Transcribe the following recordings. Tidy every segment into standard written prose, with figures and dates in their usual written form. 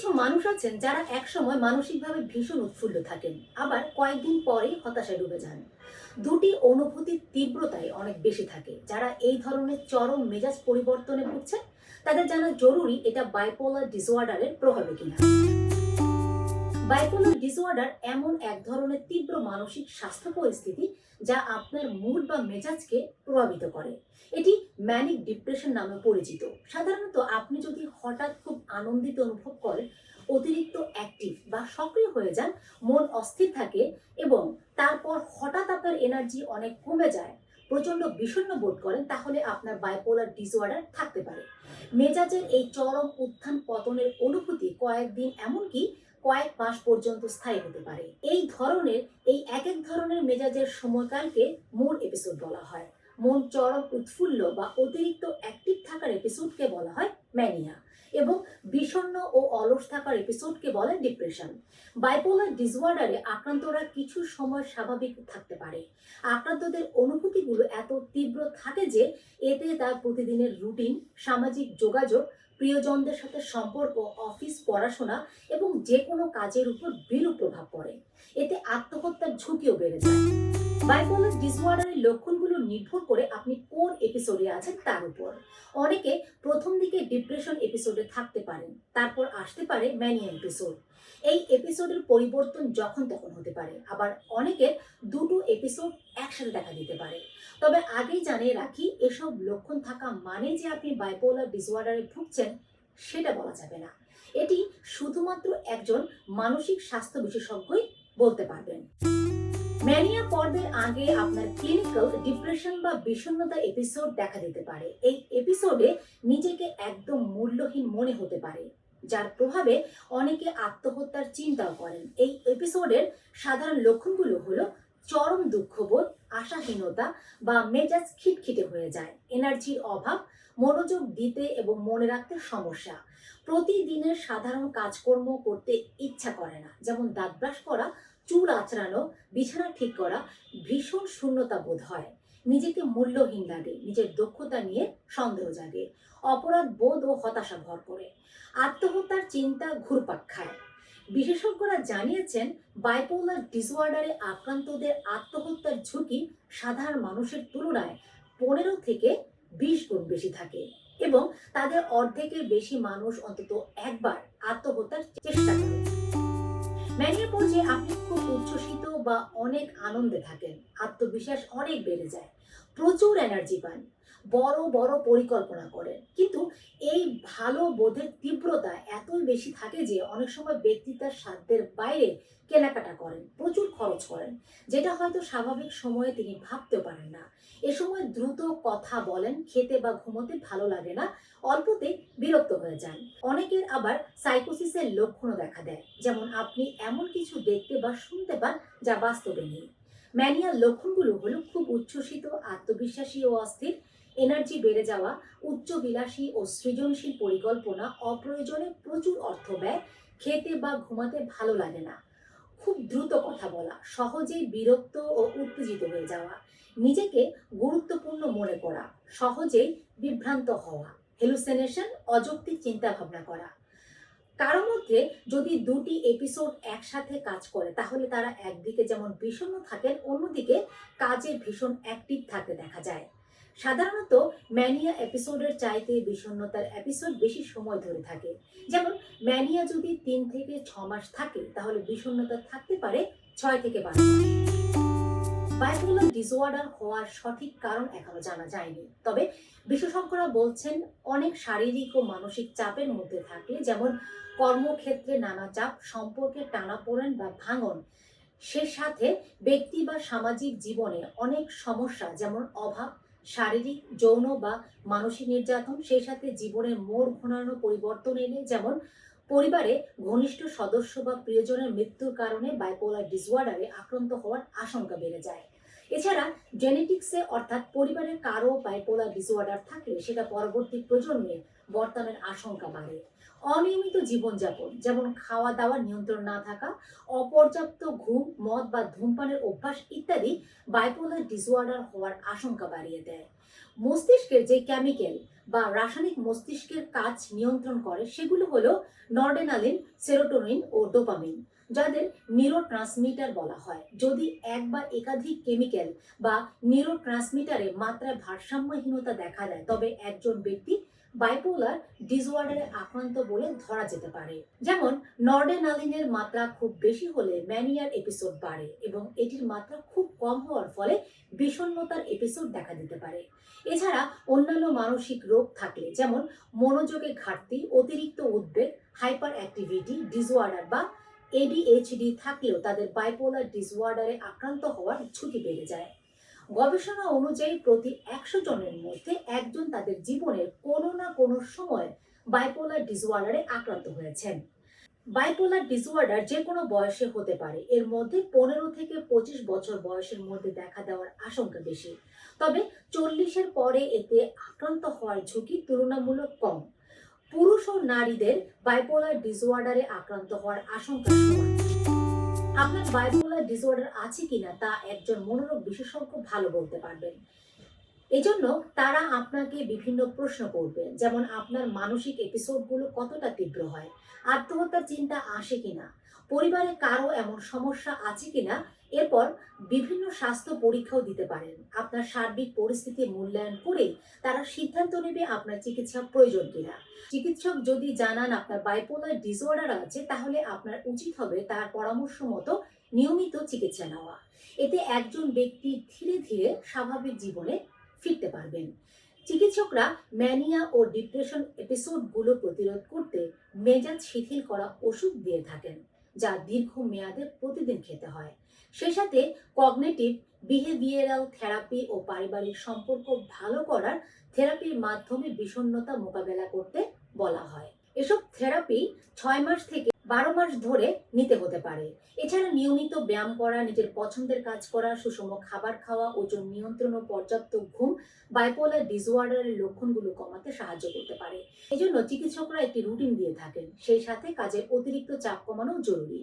কিছু মানুষ আছেন যারা একসময় মানসিকভাবে ভীষণ উৎফুল্ল থাকেন, আবার কয়েকদিন পরেই হতাশায় ডুবে যান। দুটি অনুভূতির তীব্রতাই অনেক বেশি থাকে। যারা এই ধরনের চরম মেজাজ পরিবর্তনে ভুগছেন তাদের জানা জরুরি এটা বাইপোলার ডিসঅর্ডারের প্রভাবে কিনা। বাইপোলার ডিসঅর্ডার এমন এক ধরনের তীব্র মানসিক স্বাস্থ্য পরিস্থিতি যা আপনার মুড বা মেজাজকে প্রভাবিত করে। এটি ম্যানিক ডিপ্রেশন নামে পরিচিত। সাধারণত আপনি যদি হঠাৎ খুব আনন্দিত অনুভব করেন, অতিরিক্ত অ্যাক্টিভ বা সক্রিয় হয়ে যান, মন অস্থির থাকে এবং তারপর হঠাৎ আপনার এনার্জি অনেক কমে যায়, প্রচন্ড বিষণ্ণ বোধ করেন, তাহলে আপনার বাইপোলার ডিসঅর্ডার থাকতে পারে। মেজাজের এই চরম উত্থান পতনের অনুভূতি কয়েকদিন, এমনকি কয়েক মাস পর্যন্ত স্থায়ী হতে পারে। এই এক এক ধরনের মেজাজের সময়কালকে মুড এপিসোড বলা হয়। মন চরম উৎফুল্ল বা অতিরিক্ত অ্যাক্টিভ থাকার এপিসোডকে বলা হয় ম্যানিয়া, এবং বিষণ্ণ ও অলস থাকার এপিসোডকে বলে ডিপ্রেশন। বাইপোলার ডিসঅর্ডারে আক্রান্তরা কিছু সময় স্বাভাবিক থাকতে পারে। আক্রান্তদের অনুভূতিগুলো এত তীব্র থাকে যে এতে তার প্রতিদিনের রুটিন, সামাজিক যোগাযোগ, প্রিয়জনদের সাথে সম্পর্ক, অফিস, পড়াশোনা এবং যে কোনো কাজের উপর বিরূপ প্রভাব পড়ে। এতে আত্মহত্যার ঝুঁকিও বেড়ে যায়। বাইপোলার ডিসঅর্ডারের লক্ষণগুলো নির্ভর করে আপনি কোন এপিসোডে আছেন তার উপর। অনেকে প্রথম দিকে ডিপ্রেশন এপিসোডে থাকতে পারেন, তারপর আসতে পারে ম্যানিয়া এপিসোড। এই এপিসোডের পরিবর্তন যখন তখন হতে পারে, আবার অনেকের দুটো এপিসোড একসাথে দেখা দিতে পারে। তবে আগেই জানিয়ে রাখি, এসব লক্ষণ থাকা মানে যে আপনি বাইপোলার ডিসঅর্ডারে ভুগছেন সেটা বলা যাবে না। এটি শুধুমাত্র একজন মানসিক স্বাস্থ্য বিশেষজ্ঞই বলতে পারবেন। ম্যানিয়া পর্বের আগে আপনার ক্লিনিক্যাল ডিপ্রেশন বা বিষণ্ণতা এপিসোড দেখা দিতে পারে। এই এপিসোডে নিজেকে একদম মূল্যহীন মনে হতে পারে, যার প্রভাবে অনেকে আত্মহত্যার চিন্তাও করেন। এই এপিসোডের সাধারণ লক্ষণগুলো হলো চরম দুঃখবোধ, আশাহীনতা বা মেজাজ খিটখিটে হয়ে যায়, এনার্জির অভাব, মনোযোগ দিতে এবং মনে রাখতে সমস্যা, প্রতিদিনের সাধারণ কাজকর্ম করতে ইচ্ছা করে না, যেমন দাঁত ব্রাশ করা, চুল আঁচড়ানো, বিছানা ঠিক করা, ভীষণ শূন্যতা বোধ হয়, নিজেকে মূল্যহীন লাগে, নিজের দক্ষতা নিয়ে সন্দেহ জাগে, অপরাধ বোধ ও হতাশা ভর করে, আত্মহত্যার চিন্তা ঘুরপাক খায়। বিশেষজ্ঞরা জানিয়েছেন বাইপোলার ডিসঅর্ডারে আক্রান্তদের আত্মহত্যার ঝুঁকি সাধারণ মানুষের তুলনায় 15 থেকে 20 গুণ বেশি থাকে, এবং তাদের অর্ধেকের বেশি মানুষ অন্তত একবার আত্মহত্যার চেষ্টা করে। ম্যানিয়া পর্যায়ে আপনি খুব উচ্ছ্বসিত বা অনেক আনন্দে থাকেন, আত্মবিশ্বাস অনেক বেড়ে যায়, প্রচুর এনার্জি পান, বড় বড় পরিকল্পনা করেন, কিন্তু এই ভালো বোধের তীব্রতা এতই বেশি থাকে যে অনেক সময় ব্যক্তি তার সাধ্যের বাইরে কেনাকাটা করেন, প্রচুর খরচ করেন, যেটা হয়তো স্বাভাবিক সময়ে তিনি ভাবতেও পারেন না। এ সময় দ্রুত কথা বলেন, খেতে বা ঘুমোতে ভালো লাগে না, অল্পতে বিরক্ত হয়ে যান। অনেকের আবার সাইকোসিসের লক্ষণও দেখা দেয়, যেমন আপনি এমন কিছু দেখতে বা শুনতে পান যা বাস্তবে নেই। ম্যানিয়ার লক্ষণগুলো হলো খুব উচ্ছ্বসিত, আত্মবিশ্বাসী ও অস্থির, এনার্জি বেড়ে যাওয়া, উচ্চবিলাসী ও সৃজনশীল পরিকল্পনা, অপ্রয়োজনে প্রচুর অর্থ ব্যয়, খেতে বা ঘুমাতে ভালো লাগে না, খুব দ্রুত কথা বলা, সহজেই বিরক্ত ও উত্তেজিত হয়ে যাওয়া, নিজেকে গুরুত্বপূর্ণ মনে করা, সহজেই বিভ্রান্ত হওয়া, হেলুসিনেশন, অযৌক্তিক চিন্তা ভাবনা করা। কারো মধ্যে যদি দুটি এপিসোড একসাথে কাজ করে, তাহলে তারা একদিকে যেমন বিষণ্ণ থাকেন, অন্যদিকে কাজে ভীষণ অ্যাক্টিভ থাকতে দেখা যায়। সাধারণত ম্যানিয়া এপিসোডের চাইতে বিষণ্ণতার এপিসোড বেশি সময় ধরে থাকে। যেমন ম্যানিয়া যদি 3 থেকে 6 মাস থাকে, তাহলে বিষণ্ণতা থাকতে পারে 6 থেকে 12 মাস। বাইপোলার ডিসঅর্ডার হওয়ার সঠিক কারণ এখনো জানা যায়নি, তবে বিশেষজ্ঞরা বলছেন অনেক শারীরিক ও মানসিক চাপের মধ্যে থাকলে, যেমন কর্মক্ষেত্রে নানা চাপ, সম্পর্কে টানাপোড়েন বা ভাঙন, সে সাথে ব্যক্তি বা সামাজিক জীবনে অনেক সমস্যা, যেমন অভাব, শারীরিক, যৌন বা মানসিক নির্যাতন, সেই সাথে জীবনের মোড় ঘোরানো পরিবর্তন এলে, যেমন পরিবারে ঘনিষ্ঠ সদস্য বা প্রিয়জনের মৃত্যুর কারণে বাইপোলার ডিসঅর্ডারে আক্রান্ত হওয়ার আশঙ্কা বেড়ে যায়। এছাড়া জেনেটিক্সে, অর্থাৎ পরিবারের কারো বাইপোলার ডিসঅর্ডার থাকলে সেটা পরবর্তী প্রজন্মে বর্তমানের আশঙ্কা বাড়ে। অনিয়মিত জীবনযাপন যেমন খাওয়া দাওয়া নিয়ন্ত্রণ না থাকা, অপর্যাপ্ত ঘুম, মদ বা ধূমপানের অভ্যাস ইত্যাদি বাইপোলার ডিসঅর্ডার হওয়ার আশঙ্কা বাড়িয়ে দেয়। মস্তিষ্কের যে কেমিক্যাল বা রাসায়নিক মস্তিষ্কের কাজ নিয়ন্ত্রণ করে সেগুলো হলো নরডেনালিন, সেরোটোনিন ও ডোপামিন, যাদের নিউরোট্রান্সমিটার বলা হয়। যদি এক বা একাধিক কেমিক্যাল বা নিউরোট্রান্সমিটারে মাত্রায় ভারসাম্যহীনতা দেখা দেয় তবে একজন ব্যক্তি বাইপোলার ডিসঅর্ডারে আক্রান্ত বলে ধরা যেতে পারে। যেমন নরডেনালিনের মাত্রা খুব বেশি হলে ম্যানিয়ার এপিসোড বাড়ে এবং এটির মাত্রা খুব কম হওয়ার ফলে বিষণ্ণতার এপিসোড দেখা দিতে পারে। এছাড়া অন্যান্য মানসিক রোগ থাকলে যেমন মনোযোগে ঘাটতি, অতিরিক্ত উদ্বেগ, হাইপার অ্যাক্টিভিটি ডিসঅর্ডার বা এডিএইচডি থাকলেও তাদের বাইপোলার ডিসঅর্ডারে আক্রান্ত হওয়ার ঝুঁকি বেড়ে যায়। গবেষণা অনুযায়ী প্রতি 100 জনের মধ্যে একজন তাদের জীবনের কোনো না কোনো সময় বাইপোলার ডিসঅর্ডারে আক্রান্ত হয়েছেন। বাইপোলার ডিসঅর্ডার যে কোনো বয়সে হতে পারে। এর মধ্যে 15 থেকে 25 বছর বয়সের মধ্যে দেখা দেওয়ার আশঙ্কা বেশি। তবে 40-এর পরে এতে আক্রান্ত হওয়ার ঝুঁকি তুলনামূলক কম। পুরুষ ও নারীদের বাইপোলার ডিসঅর্ডারে আক্রান্ত হওয়ার আশঙ্কা সমান। আপনার বাইপোলার ডিসঅর্ডার আছে কিনা তা একজন মনোরোগ বিশেষজ্ঞ ভালো বলতে পারবেন। এজন্য তারা আপনাকে বিভিন্ন প্রশ্ন করবে, যেমন আপনার মানসিক এপিসোডগুলো কতটা তীব্র হয়, আত্মহত্যার চিন্তা আসে কিনা, পরিবারে কারো এমন সমস্যা আছে কিনা। এরপর বিভিন্ন স্বাস্থ্য পরীক্ষাও দিতে পারেন। আপনার সার্বিক পরিস্থিতি মূল্যায়ন করে তারা সিদ্ধান্ত নেবে আপনার চিকিৎসা প্রয়োজন কিনা। চিকিৎসক যদি জানান আপনার বাইপোলার ডিসঅর্ডার আছে তাহলে আপনার উচিত হবে তার পরামর্শ মতো নিয়মিত চিকিৎসা নেওয়া। এতে একজন ব্যক্তি ধীরে ধীরে স্বাভাবিক জীবনে ফিরতে পারবেন। চিকিৎসকরা ম্যানিয়া ও ডিপ্রেশন এপিসোডগুলো প্রতিরোধ করতে মেজাজ শিথিল করা ওষুধ দিয়ে থাকেন, যা দীর্ঘ মেয়াদে প্রতিদিন খেতে হয়। সে সাথে কগনিটিভ বিহেভিয়ারাল থেরাপি ও পারিবারিক সম্পর্ক ভালো করার থেরাপির মাধ্যমে বিষণ্ণতা মোকাবেলা করতে বলা হয়। এসব থেরাপি 6 মাস থেকে 12 মাস ধরে নিতে হতে পারে। এছাড়া নিয়মিত ব্যায়াম করা, নিজের পছন্দের কাজ করা, সুষম খাবার খাওয়া, ওজন নিয়ন্ত্রণ ও পর্যাপ্ত ঘুম বাইপোলার ডিসঅর্ডারের লক্ষণগুলো কমাতে সাহায্য করতে পারে। এজন্য চিকিৎসকরা একটি রুটিন দিয়ে থাকেন। সেই সাথে কাজের অতিরিক্ত চাপ কমানো জরুরি।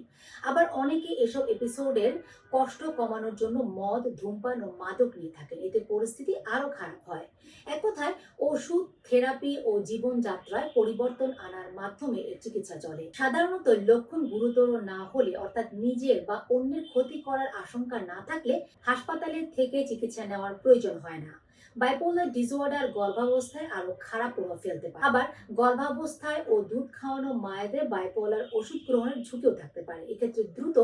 আবার অনেকে এসব এপিসোডের কষ্ট কমানোর জন্য মদ, ধূমপান ও মাদক নিয়ে থাকেন। এতে পরিস্থিতি আরো খারাপ হয়। এক কথায় ওষুধ, থেরাপি ও জীবনযাত্রায় পরিবর্তন আনার মাধ্যমে এর চিকিৎসা চলে। সাধারণত লক্ষণ গুরুতর না হলে, অর্থাৎ নিজের বা অন্যের ক্ষতি করার আশঙ্কা না থাকলে হাসপাতালে থেকে চিকিৎসা নেওয়ার প্রয়োজন হয় না। বাইপোলার ডিসঅর্ডার গর্ভাবস্থায় আরো খারাপ প্রভাব ফেলতে পারে। আবার গর্ভাবস্থায় ও দুধ খাওয়ানো মায়েদের বাইপোলার ওষুধ গ্রহণের ঝুঁকিও থাকতে পারে। এক্ষেত্রে দ্রুত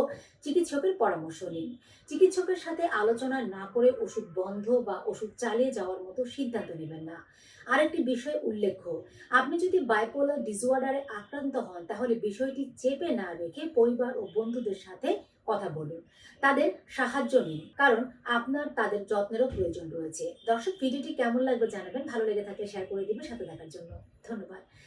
চিকিৎসকের পরামর্শ নিন। চিকিৎসকের সাথে আলোচনা না করে ওষুধ বন্ধ বা ওষুধ চালিয়ে যাওয়ার মতো সিদ্ধান্ত নেবেন না। আরেকটি বিষয় উল্লেখ্য, আপনি যদি বাইপোলার ডিসঅর্ডারে আক্রান্ত হন তাহলে বিষয়টি চেপে না রেখে পরিবার ও বন্ধুদের সাথে কথা বলুন, তাদের সাহায্য নিন, কারণ আপনার তাদের যত্নেরও প্রয়োজন রয়েছে। দর্শক, ভিডিওটি কেমন লাগবে জানাবেন। ভালো লেগে থাকলে শেয়ার করে দিবেন। সাথে থাকার জন্য ধন্যবাদ।